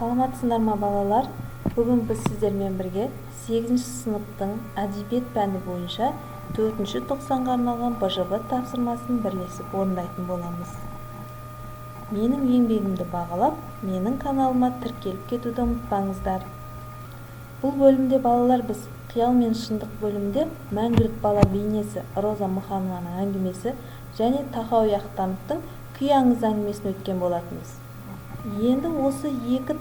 Саламатсыңдар ма балалар? Бүгін біз сіздермен бірге 8-ші сыныптың әдебиет пәні бойынша 4-ші тоқсанға арналған БЖБ тапсырмасын бірлесіп орындайтын боламыз. Менің еңбегімді бағалап, менің каналыма тіркеліп кетуді ұмытпаңыздар. Бұл бөлімде балалар біз қиял мен шындық бөлімде мәңгілік бала бейнесі Роза Мұханованың әңгімесі және Тахауи Ахтановтың күй аңыз әңгімесін өткен болатынбыз. Енді осы екі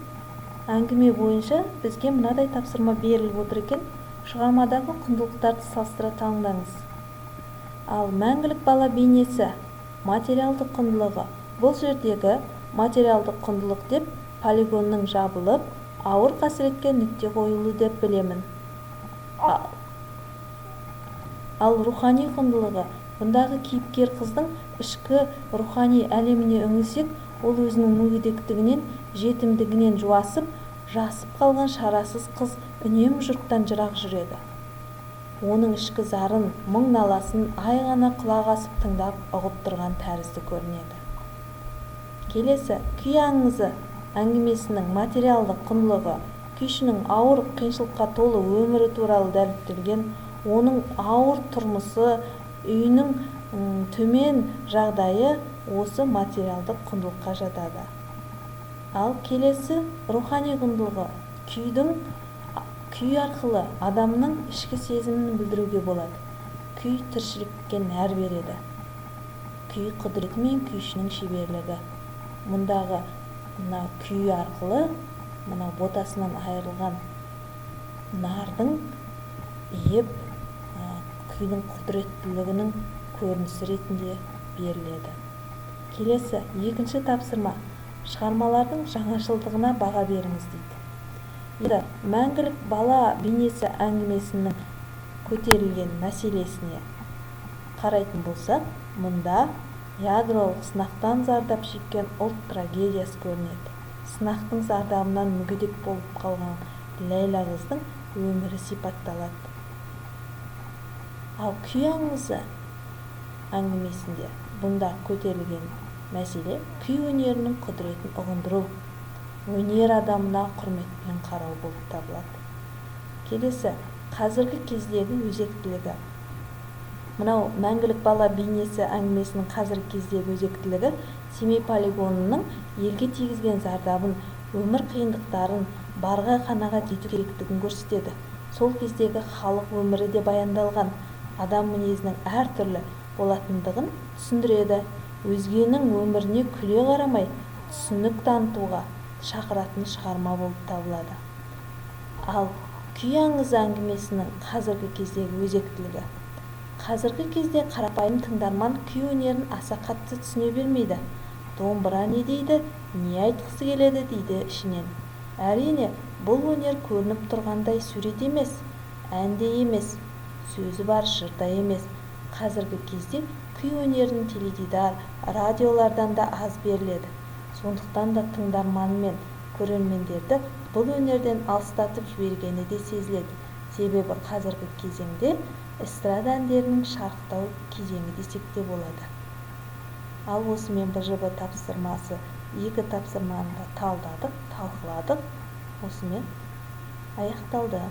әңгіме бойынша бізге мынадай тапсырма беріліп отыр екен. Шығармадағы құндылықтарды салыстыра таңдаңыз. Ал мәңгілік бала бейнесі материалдық құндылығы. Бұл жердегі материалдық құндылық деп полигонның жабылып, ауыр қасіретке нүкте қойылу деп білемін. Ал рухани құндылығы. Бұндағы кейіпкер қыздың ішкі рухани әлеміне үңілсек, ол өзінің мүгедектігінен, жетімдігінен жасып қалған шарасыз қыз үнемі жұрттан жырақ жүреді. Оның ішкі зарын, мұң-наласын ай ғана құлақ асып тыңдап ұғып тұрған тәрізді көрінеді. Келесі, күй аңызы әңгімесінің материалдық құндылығы. Күйшінің ауыр қиыншылыққа толы өмірі туралы дәріптелген, оның ауыр тұрмысы, үйінің төмен жағдайы осы материалдық құндылыққа жатады. Ал келесі рухани құндылығы. Күй арқылы адамның ішкі сезімін білдіруге болады. Күй тіршілікке нәр береді. Күй құдіреті мен күйшінің шеберлігі. Мұндағы күй арқылы ботасынан айырылған нардың иіп күйдің құдіреттілігінің көрінісі ретінде беріледі. Келесі, екінші тапсырма. Шығармалардың жаңашылдығына баға беріңіз дейді. Енді мәңгілік бала бейнесі әңгімесінің көтерілген мәселесіне қарайтын болсақ, мұнда ядролық сынақтан зардап шеккен ұлт трагедиясы көрінеді. Сынақтың зардабынан мүгедек болып қалған Ләйла қыздың өмірі сипатталады. Ал күй аңызы әңгімесінде бұнда көтерілген мәселе күй өнерінің құдіретін ұғындыру, өнер адамына құрметпен қарау болып табылады. Келесі, қазіргі кездегі өзектілігі. Мынау мәңгілік бала бейнесі әңгімесінің қазіргі кездегі өзектілігі Семей полигонының елге тигізген зардабын, өмір қиындықтарын барға қанағат ету керектігін көрсетеді. Сол кездегі халық өмірі де баяндалған, адам мінезінің әртүрлі болатындығын түсіндіреді. Өзгенің өміріне күле қарамай, түсінік танытуға шақыратын шығарма болып табылады. Ал күй аңызы әңгімесінің қазіргі кездегі өзектілігі. Қазіргі кезде қарапайым тыңдарман күй өнерін аса қатты түсіне бермейді. Домбыра не дейді, не айтқысы келеді дейді ішінен. Әрине, бұл өнер көрініп тұрғандай сурет емес, әнде емес, сөзі бар жырда емес. Қазіргі кезде күй өнерінің теледидар, радиолардан да аз беріледі. Сондықтан да тыңдарман мен көрермендерді бұл өнерден алыстатып жібергені де сезіледі. Себебі қазіргі кезеңде эстрада әндерінің шарықтау кезеңі десек те болады. Ал осымен БЖБ тапсырмасы екі тапсырманы да талдадық, талқыладық. Осымен аяқталды.